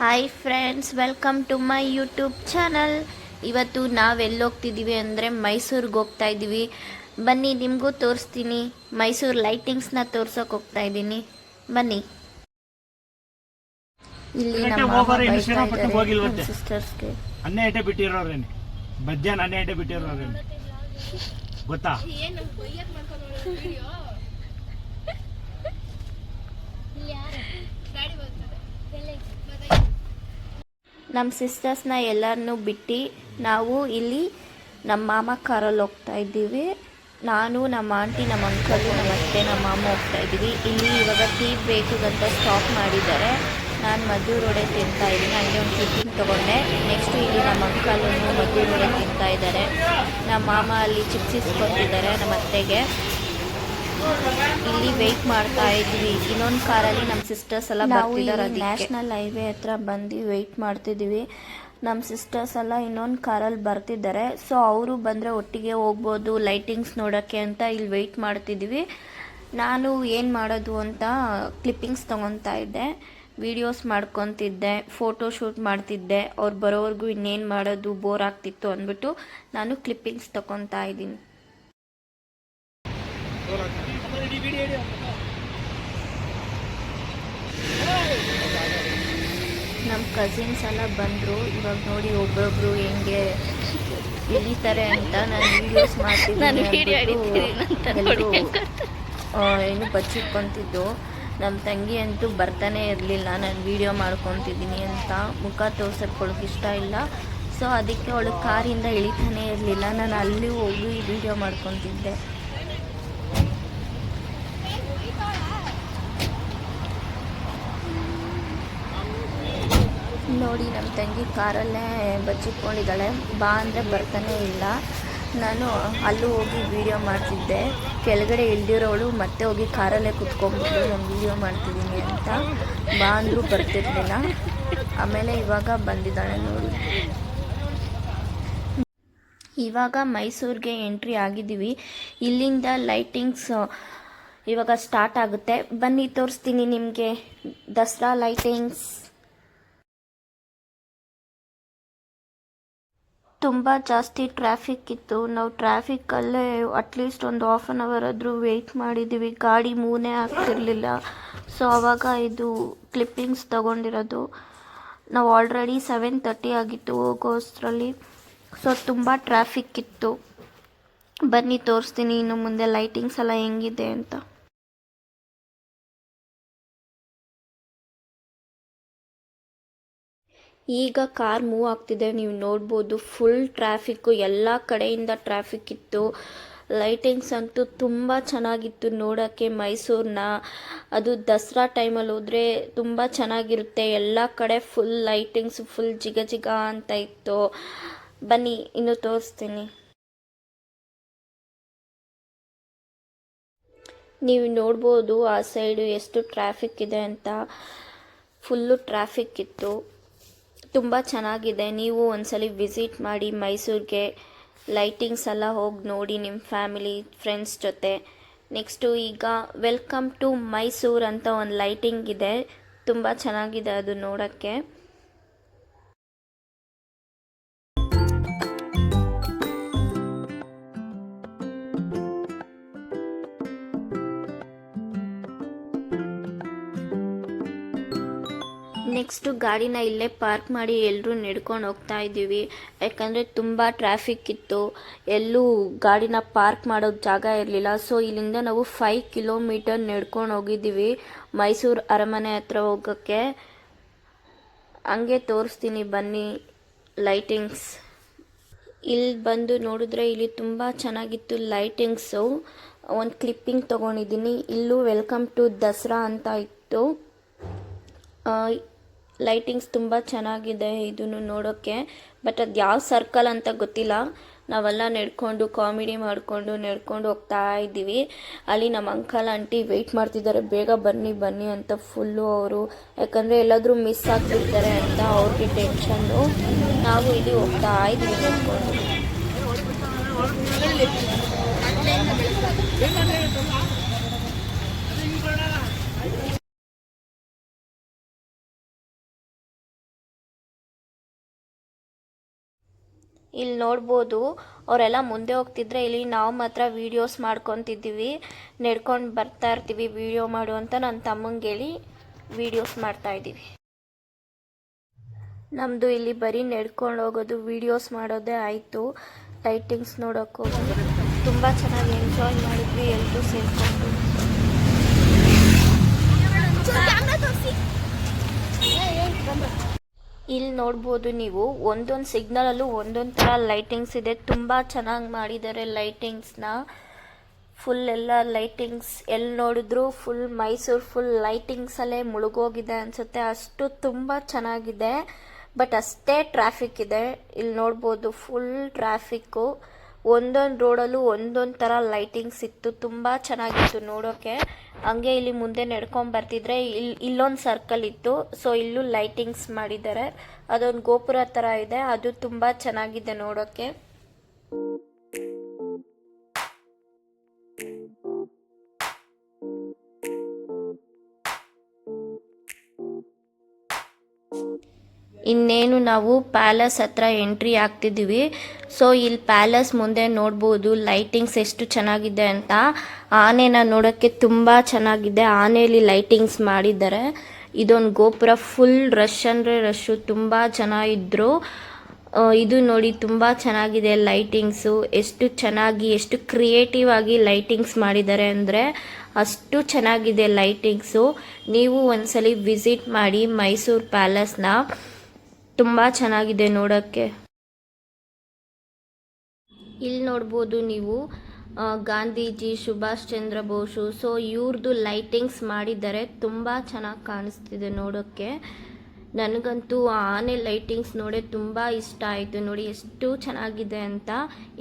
Hi friends, welcome to my YouTube channel. ಇವತ್ತು ನಾವೆಲ್ಲಿ ಹೋಗ್ತಿದ್ದೀವಿ ಅಂದರೆ ಮೈಸೂರಿಗೆ ಹೋಗ್ತಾ ಇದ್ದೀವಿ. ಬನ್ನಿ ನಿಮಗೂ ತೋರಿಸ್ತೀನಿ. ಮೈಸೂರು ಲೈಟಿಂಗ್ಸ್ನ ತೋರ್ಸೋಕೆ ಹೋಗ್ತಾ ಇದ್ದೀನಿ. ಬನ್ನಿ. ಇಲ್ಲಿ ನಮ್ಮ ಸಿಸ್ಟರ್ಸ್ಗೆ ಅನ್ನೇ ಐಟೆ ಬಿಟ್ಟಿರೋರೇನೆ ಬಜ್ಜಾನ ಅನ್ನೇ ಐಟೆ ಬಿಟ್ಟಿರೋರೇನೆ ಗೊತ್ತಾ? ನಮ್ಮ ಸಿಸ್ಟರ್ಸ್ನ ಎಲ್ಲರನ್ನೂ ಬಿಟ್ಟು ನಾವು ಇಲ್ಲಿ ನಮ್ಮ ಮಾಮ ಕಾರಲ್ಲಿ ಹೋಗ್ತಾ ಇದ್ದೀವಿ. ನಾನು, ನಮ್ಮ ಆಂಟಿ, ನಮ್ಮ ಅಂಕಲು, ನಮ್ಮ ಅತ್ತೆ, ನಮ್ಮ ಮಾಮ ಹೋಗ್ತಾ ಇದ್ದೀವಿ. ಇಲ್ಲಿ ಇವಾಗ ಟೀ ಬ್ರೇಕಿಗಂತ ಸ್ಟಾಪ್ ಮಾಡಿದ್ದಾರೆ. ನಾನು ಮದ್ದೂರು ವಡೆ ತಿಂತಾ ಇದ್ದೀನಿ. ಹಂಗೆ ಒಂದು ಟಿಫಿನ್ ತೊಗೊಂಡೆ. ನೆಕ್ಸ್ಟು ಇಲ್ಲಿ ನಮ್ಮ ಅಂಕಲು ಮದ್ದೂರು ವಡೆ ತಿಂತಾ ಇದ್ದಾರೆ. ನಮ್ಮ ಮಾಮ ಅಲ್ಲಿ ಚಿಪ್ಸ್ ಇಸ್ಕೊತಿದ್ದಾರೆ ನಮ್ಮ ಅತ್ತೆಗೆ. ಇಲ್ಲಿ ವೆಯ್ಟ್ ಮಾಡ್ತಾ ಇದ್ವಿ. ಇನ್ನೊಂದು ಕಾರಲ್ಲಿ ನಮ್ಮ ಸಿಸ್ಟರ್ಸ್ ಎಲ್ಲ ಬರ್ತಿದ್ದಾರೆ. ನ್ಯಾಷನಲ್ ಹೈವೇ ಹತ್ರ ಬಂದು ವೆಯ್ಟ್ ಮಾಡ್ತಿದ್ದೀವಿ. ನಮ್ಮ ಸಿಸ್ಟರ್ಸ್ ಎಲ್ಲ ಇನ್ನೊಂದು ಕಾರಲ್ಲಿ ಬರ್ತಿದ್ದಾರೆ. ಸೊ ಅವರು ಬಂದರೆ ಒಟ್ಟಿಗೆ ಹೋಗ್ಬೋದು ಲೈಟಿಂಗ್ಸ್ ನೋಡೋಕ್ಕೆ ಅಂತ ಇಲ್ಲಿ ವೆಯ್ಟ್ ಮಾಡ್ತಿದ್ದೀವಿ. ನಾನು ಏನು ಮಾಡೋದು ಅಂತ ಕ್ಲಿಪ್ಪಿಂಗ್ಸ್ ತೊಗೊತಾ ಇದ್ದೆ, ವಿಡಿಯೋಸ್ ಮಾಡ್ಕೊತಿದ್ದೆ, ಫೋಟೋ ಶೂಟ್ ಮಾಡ್ತಿದ್ದೆ. ಅವ್ರು ಬರೋವರೆಗೂ ಇನ್ನೇನು ಮಾಡೋದು, ಬೋರ್ ಆಗ್ತಿತ್ತು ಅಂದ್ಬಿಟ್ಟು ನಾನು ಕ್ಲಿಪ್ಪಿಂಗ್ಸ್ ತೊಗೊತಾ ಇದ್ದೀನಿ. ನಮ್ಮ ಕಸಿನ್ಸ್ ಎಲ್ಲ ಬಂದರು. ಇವಾಗ ನೋಡಿ ಒಬ್ಬೊಬ್ರು ಹೆಂಗೆ ಇಳಿತಾರೆ ಅಂತ ನಾನು ವೀಡಿಯೋಸ್ ಮಾಡ್ತಿದ್ದೀನಿ. ಎಲ್ಲರೂ ಏನು ಬಚ್ಚಿಟ್ಕೊತಿದ್ದು. ನಮ್ಮ ತಂಗಿ ಅಂತೂ ಬರ್ತಾನೆ ಇರಲಿಲ್ಲ, ನಾನು ವೀಡಿಯೋ ಮಾಡ್ಕೊತಿದ್ದೀನಿ ಅಂತ. ಮುಖ ತೋರ್ಸೋಕ್ಕೆ ಇಷ್ಟ ಇಲ್ಲ. ಸೊ ಅದಕ್ಕೆ ಅವಳು ಕಾರಿಂದ ಇಳಿತಾನೆ ಇರಲಿಲ್ಲ. ನಾನು ಅಲ್ಲಿ ಹೋಗಿ ವೀಡಿಯೋ ಮಾಡ್ಕೊತಿದ್ದೆ. ನೋಡಿ ನಮ್ಮ ತಂಗಿ ಕಾರಲ್ಲೇ ಬಚ್ಚಿಟ್ಕೊಂಡಿದ್ದಾಳೆ. ಬಾ ಅಂದರೆ ಬರ್ತಾನೆ ಇಲ್ಲ. ನಾನು ಅಲ್ಲೂ ಹೋಗಿ ವೀಡಿಯೋ ಮಾಡ್ತಿದ್ದೆ. ಕೆಳಗಡೆ ಇಳ್ದಿರೋಳು ಮತ್ತೆ ಹೋಗಿ ಕಾರಲ್ಲೇ ಕುತ್ಕೊಂಡ್ಬಿಟ್ಟು ನಾನು ವೀಡಿಯೋ ಮಾಡ್ತಿದ್ದೀನಿ ಅಂತ. ಬಾ ಅಂದರೂ ಬರ್ತಿರ್ಲಿಲ್ಲ. ಆಮೇಲೆ ಇವಾಗ ಬಂದಿದ್ದಾಳೆ ನೋಡಿ. ಇವಾಗ ಮೈಸೂರಿಗೆ ಎಂಟ್ರಿ ಆಗಿದ್ದೀವಿ. ಇಲ್ಲಿಂದ ಲೈಟಿಂಗ್ಸ್ ಇವಾಗ ಸ್ಟಾರ್ಟ್ ಆಗುತ್ತೆ. ಬನ್ನಿ ತೋರಿಸ್ತೀನಿ ನಿಮಗೆ ದಸರಾ ಲೈಟಿಂಗ್ಸ್. ತುಂಬ ಜಾಸ್ತಿ ಟ್ರಾಫಿಕ್ ಇತ್ತು. ನಾವು ಟ್ರಾಫಿಕ್ಕಲ್ಲೇ ಅಟ್ಲೀಸ್ಟ್ ಒಂದು ಹಾಫ್ ಆನ್ ಅವರ್ ಆದರೂ ವೆಯ್ಟ್ ಮಾಡಿದ್ದೀವಿ. ಗಾಡಿ ಮೂವ್ನೇ ಆಗ್ತಿರಲಿಲ್ಲ. ಸೊ ಆವಾಗ ಇದು ಕ್ಲಿಪ್ಪಿಂಗ್ಸ್ ತೊಗೊಂಡಿರೋದು. ನಾವು ಆಲ್ರೆಡಿ 7:30 ಆಗಿತ್ತು ಹೋಗೋಷ್ಟರಲ್ಲಿ. ಸೊ ತುಂಬ ಟ್ರಾಫಿಕ್ ಇತ್ತು. ಬನ್ನಿ ತೋರಿಸ್ತೀನಿ ಇನ್ನು ಮುಂದೆ ಲೈಟಿಂಗ್ಸ್ ಎಲ್ಲ ಹೆಂಗಿದೆ ಅಂತ. ಈಗ ಕಾರ್ ಮೂವ್ ಆಗ್ತಿದೆ, ನೀವು ನೋಡ್ಬೋದು. ಫುಲ್ ಟ್ರಾಫಿಕ್ಕು, ಎಲ್ಲ ಕಡೆಯಿಂದ ಟ್ರಾಫಿಕ್ ಇತ್ತು. ಲೈಟಿಂಗ್ಸ್ ಅಂತೂ ತುಂಬ ಚೆನ್ನಾಗಿತ್ತು ನೋಡೋಕ್ಕೆ ಮೈಸೂರನ್ನ. ಅದು ದಸರಾ ಟೈಮಲ್ಲಿ ಹೋದರೆ ತುಂಬ ಚೆನ್ನಾಗಿರುತ್ತೆ. ಎಲ್ಲ ಕಡೆ ಫುಲ್ ಲೈಟಿಂಗ್ಸ್, ಫುಲ್ ಜಿಗ ಜಿಗ ಅಂತ ಇತ್ತು. ಬನ್ನಿ ಇನ್ನು ತೋರಿಸ್ತೀನಿ. ನೀವು ನೋಡ್ಬೋದು ಆ ಸೈಡು ಎಷ್ಟು ಟ್ರಾಫಿಕ್ ಇದೆ ಅಂತ. ಫುಲ್ಲು ಟ್ರಾಫಿಕ್ ಇತ್ತು. ತುಂಬ ಚೆನ್ನಾಗಿದೆ. ನೀವು ಒಂದ್ಸಲಿ ವಿಸಿಟ್ ಮಾಡಿ ಮೈಸೂರಿಗೆ. ಲೈಟಿಂಗ್ಸ್ ಎಲ್ಲ ಹೋಗಿ ನೋಡಿ ನಿಮ್ಮ ಫ್ಯಾಮಿಲಿ ಫ್ರೆಂಡ್ಸ್ ಜೊತೆ. ನೆಕ್ಸ್ಟು ಈಗ ವೆಲ್ಕಮ್ ಟು ಮೈಸೂರು ಅಂತ ಒಂದು ಲೈಟಿಂಗ್ ಇದೆ. ತುಂಬ ಚೆನ್ನಾಗಿದೆ ಅದು ನೋಡೋಕ್ಕೆ. ನೆಕ್ಸ್ಟು ಗಾಡಿನ ಇಲ್ಲೇ ಪಾರ್ಕ್ ಮಾಡಿ ಎಲ್ಲರೂ ನಡ್ಕೊಂಡು ಹೋಗ್ತಾ ಇದ್ದೀವಿ. ಯಾಕಂದರೆ ತುಂಬ ಟ್ರಾಫಿಕ್ ಇತ್ತು. ಎಲ್ಲೂ ಗಾಡಿನ ಪಾರ್ಕ್ ಮಾಡೋಕ್ಕೆ ಜಾಗ ಇರಲಿಲ್ಲ. ಸೊ ಇಲ್ಲಿಂದ ನಾವು 5 ಕಿಲೋಮೀಟರ್ ನಡ್ಕೊಂಡು ಹೋಗಿದ್ದೀವಿ ಮೈಸೂರು ಅರಮನೆ ಹತ್ರ ಹೋಗೋಕ್ಕೆ. ಹಂಗೆ ತೋರಿಸ್ತೀನಿ ಬನ್ನಿ ಲೈಟಿಂಗ್ಸ್. ಇಲ್ಲಿ ಬಂದು ನೋಡಿದ್ರೆ ಇಲ್ಲಿ ತುಂಬ ಚೆನ್ನಾಗಿತ್ತು ಲೈಟಿಂಗ್ಸು. ಒಂದು ಕ್ಲಿಪ್ಪಿಂಗ್ ತೊಗೊಂಡಿದ್ದೀನಿ. ಇಲ್ಲೂ ವೆಲ್ಕಮ್ ಟು ದಸರಾ ಅಂತ ಇತ್ತು. ಲೈಟಿಂಗ್ಸ್ ತುಂಬ ಚೆನ್ನಾಗಿದೆ ಇದನ್ನು ನೋಡೋಕ್ಕೆ. ಬಟ್ ಅದು ಯಾವ ಸರ್ಕಲ್ ಅಂತ ಗೊತ್ತಿಲ್ಲ. ನಾವೆಲ್ಲ ನಡ್ಕೊಂಡು ಕಾಮಿಡಿ ಮಾಡಿಕೊಂಡು ನಡ್ಕೊಂಡು ಹೋಗ್ತಾ ಇದ್ದೀವಿ. ಅಲ್ಲಿ ನಮ್ಮ ಅಂಕಲ್ ಆಂಟಿ ವೆಯ್ಟ್ ಮಾಡ್ತಿದ್ದಾರೆ, ಬೇಗ ಬನ್ನಿ ಬನ್ನಿ ಅಂತ ಫುಲ್ಲು ಅವರು. ಯಾಕಂದರೆ ಎಲ್ಲಾದರೂ ಮಿಸ್ ಆಗ್ತಿರ್ತಾರೆ ಅಂತ ಅವ್ರಿಗೆ ಟೆನ್ಷನ್ನು. ನಾವು ಇಲ್ಲಿ ಹೋಗ್ತಾ ಇದ್ದೀವಿ ನಡ್ಕೊಂಡು. ಇಲ್ಲಿ ನೋಡ್ಬೋದು ಅವರೆಲ್ಲ ಮುಂದೆ ಹೋಗ್ತಿದ್ರೆ ಇಲ್ಲಿ ನಾವು ಮಾತ್ರ ವೀಡಿಯೋಸ್ ಮಾಡ್ಕೊತಿದ್ದೀವಿ, ನಡ್ಕೊಂಡು ಬರ್ತಾ ಇರ್ತೀವಿ ವೀಡಿಯೋ ಮಾಡು ಅಂತ ನನ್ನ ತಮ್ಮಂಗೆ ಹೇಳಿ ವೀಡಿಯೋಸ್ ಮಾಡ್ತಾ ಇದ್ದೀವಿ. ನಮ್ಮದು ಇಲ್ಲಿ ಬರೀ ನಡ್ಕೊಂಡು ಹೋಗೋದು ವೀಡಿಯೋಸ್ ಮಾಡೋದೇ ಆಯಿತು. ಲೈಟಿಂಗ್ಸ್ ನೋಡೋಕ್ಕೆ ಹೋಗಿ ತುಂಬ ಚೆನ್ನಾಗಿ ಎಂಜಾಯ್ ಮಾಡಿದ್ವಿ ಎಲ್ಲರೂ ಸೇರಿಕೊಂಡು. ಇಲ್ಲಿ ನೋಡ್ಬೋದು ನೀವು ಒಂದೊಂದು ಸಿಗ್ನಲಲ್ಲೂ ಒಂದೊಂದು ಥರ ಲೈಟಿಂಗ್ಸ್ ಇದೆ. ತುಂಬ ಚೆನ್ನಾಗಿ ಮಾಡಿದ್ದಾರೆ ಲೈಟಿಂಗ್ಸ್ನ. ಫುಲ್ ಎಲ್ಲ ಲೈಟಿಂಗ್ಸ್ ಎಲ್ಲಿ ನೋಡಿದ್ರು ಫುಲ್ ಮೈಸೂರು ಫುಲ್ ಲೈಟಿಂಗ್ಸಲ್ಲೇ ಮುಳುಗೋಗಿದೆ ಅನಿಸುತ್ತೆ, ಅಷ್ಟು ತುಂಬ ಚೆನ್ನಾಗಿದೆ. ಬಟ್ ಅಷ್ಟೇ ಟ್ರಾಫಿಕ್ ಇದೆ. ಇಲ್ಲಿ ನೋಡ್ಬೋದು ಫುಲ್ ಟ್ರಾಫಿಕ್ಕು. ಒಂದೊಂದು ರೋಡಲ್ಲೂ ಒಂದೊಂದು ಥರ ಲೈಟಿಂಗ್ಸ್ ಇತ್ತು, ತುಂಬ ಚೆನ್ನಾಗಿತ್ತು ನೋಡೋಕ್ಕೆ. ಹಂಗೆ ಇಲ್ಲಿ ಮುಂದೆ ನಡ್ಕೊಂಡು ಬರ್ತಿದ್ರೆ ಇಲ್ಲೊಂದು ಸರ್ಕಲ್ ಇತ್ತು, ಸೊ ಇಲ್ಲೂ ಲೈಟಿಂಗ್ಸ್ ಮಾಡಿದ್ದಾರೆ. ಅದೊಂದು ಗೋಪುರ ಥರ ಇದೆ, ಅದು ತುಂಬ ಚೆನ್ನಾಗಿದೆ ನೋಡೋಕ್ಕೆ. ಇನ್ನೇನು ನಾವು ಪ್ಯಾಲೇಸ್ ಹತ್ರ ಎಂಟ್ರಿ ಆಗ್ತಿದ್ದೀವಿ. ಸೊ ಇಲ್ಲಿ ಪ್ಯಾಲೇಸ್ ಮುಂದೆ ನೋಡ್ಬೋದು ಲೈಟಿಂಗ್ಸ್ ಎಷ್ಟು ಚೆನ್ನಾಗಿದೆ ಅಂತ. ಆನೆನ ನೋಡೋಕ್ಕೆ ತುಂಬ ಚೆನ್ನಾಗಿದೆ, ಆನೆಯಲ್ಲಿ ಲೈಟಿಂಗ್ಸ್ ಮಾಡಿದ್ದಾರೆ. ಇದೊಂದು ಗೋಪುರ ಫುಲ್ ರಶ್ ಅಂದರೆ ರಶ್ಶು, ತುಂಬ ಜನ ಇದ್ದರು. ಇದು ನೋಡಿ ತುಂಬ ಚೆನ್ನಾಗಿದೆ ಲೈಟಿಂಗ್ಸು, ಎಷ್ಟು ಚೆನ್ನಾಗಿ ಎಷ್ಟು ಕ್ರಿಯೇಟಿವ್ ಆಗಿ ಲೈಟಿಂಗ್ಸ್ ಮಾಡಿದ್ದಾರೆ ಅಂದರೆ ಅಷ್ಟು ಚೆನ್ನಾಗಿದೆ ಲೈಟಿಂಗ್ಸು. ನೀವು ಒಂದ್ಸಲಿ ವಿಸಿಟ್ ಮಾಡಿ ಮೈಸೂರು ಪ್ಯಾಲೇಸ್ನ, ತುಂಬ ಚೆನ್ನಾಗಿದೆ ನೋಡೋಕ್ಕೆ. ಇಲ್ಲಿ ನೋಡ್ಬೋದು ನೀವು ಗಾಂಧೀಜಿ, ಸುಭಾಷ್ ಚಂದ್ರ ಬೋಸು, ಸೊ ಇವ್ರದ್ದು ಲೈಟಿಂಗ್ಸ್ ಮಾಡಿದ್ದಾರೆ, ತುಂಬ ಚೆನ್ನಾಗಿ ಕಾಣಿಸ್ತಿದೆ ನೋಡೋಕ್ಕೆ. ನನಗಂತೂ ಆನೆ ಲೈಟಿಂಗ್ಸ್ ನೋಡಿ ತುಂಬ ಇಷ್ಟ ಆಯಿತು. ನೋಡಿ ಎಷ್ಟು ಚೆನ್ನಾಗಿದೆ ಅಂತ.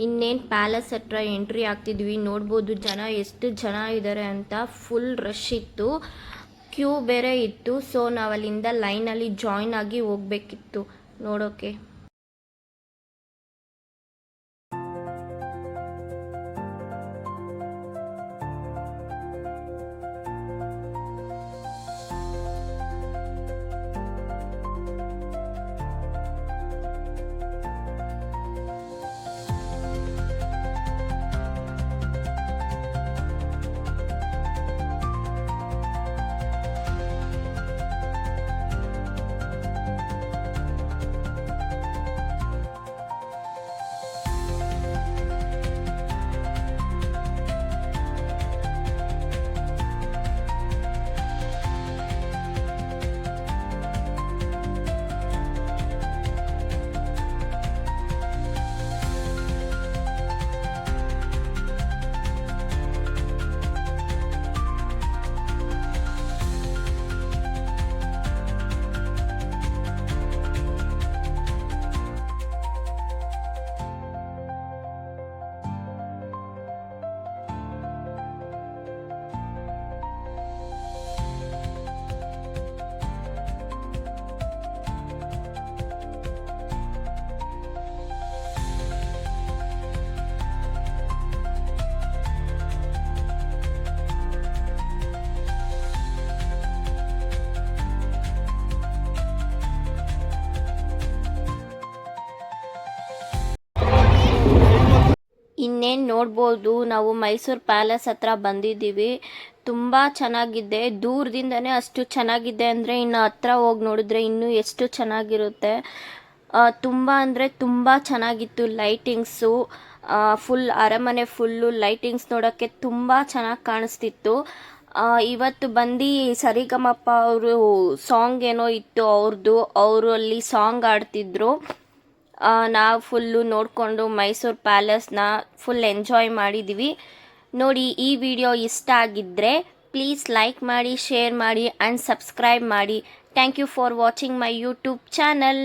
ಇನ್ನೇನು ಪ್ಯಾಲೇಸ್ ಹತ್ರ ಎಂಟ್ರಿ ಆಗ್ತಿದ್ವಿ, ನೋಡ್ಬೋದು ಜನ ಎಷ್ಟು ಜನ ಇದ್ದಾರೆ ಅಂತ. ಫುಲ್ ರಶ್ ಇತ್ತು, ಕ್ಯೂ ಬೇರೆ ಇತ್ತು. ಸೊ ನಾವು ಅಲ್ಲಿಂದ ಲೈನಲ್ಲಿ ಜಾಯ್ನ್ ಆಗಿ ಹೋಗ್ಬೇಕಿತ್ತು ನೋಡೋಕ್ಕೆ. ಇನ್ನೇನು ನೋಡ್ಬೋದು ನಾವು ಮೈಸೂರು ಪ್ಯಾಲೇಸ್ ಹತ್ರ ಬಂದಿದ್ದೀವಿ. ತುಂಬ ಚೆನ್ನಾಗಿದೆ, ದೂರದಿಂದನೇ ಅಷ್ಟು ಚೆನ್ನಾಗಿದೆ ಅಂದರೆ ಇನ್ನು ಹತ್ರ ಹೋಗಿ ನೋಡಿದ್ರೆ ಇನ್ನೂ ಎಷ್ಟು ಚೆನ್ನಾಗಿರುತ್ತೆ. ತುಂಬ ಅಂದರೆ ತುಂಬ ಚೆನ್ನಾಗಿತ್ತು ಲೈಟಿಂಗ್ಸು. ಫುಲ್ ಅರಮನೆ ಫುಲ್ಲು ಲೈಟಿಂಗ್ಸ್ ನೋಡೋಕ್ಕೆ ತುಂಬ ಚೆನ್ನಾಗಿ ಕಾಣಿಸ್ತಿತ್ತು. ಇವತ್ತು ಬಂದು ಸರಿಗಮಪ ಅವರು ಸಾಂಗ್ ಏನೋ ಇತ್ತು ಅವ್ರದ್ದು, ಅವರು ಅಲ್ಲಿ ಸಾಂಗ್ ಆಡ್ತಿದ್ರು. ನಾವು ಫುಲ್ಲು ನೋಡಿಕೊಂಡು ಮೈಸೂರು ಪ್ಯಾಲೇಸ್ನ ಫುಲ್ ಎಂಜಾಯ್ ಮಾಡಿದ್ದೀವಿ. ನೋಡಿ, ಈ ವಿಡಿಯೋ ಇಷ್ಟ ಆಗಿದ್ದರೆ ಪ್ಲೀಸ್ ಲೈಕ್ ಮಾಡಿ, ಶೇರ್ ಮಾಡಿ ಆ್ಯಂಡ್ ಸಬ್ಸ್ಕ್ರೈಬ್ ಮಾಡಿ. Thank you for watching my YouTube channel.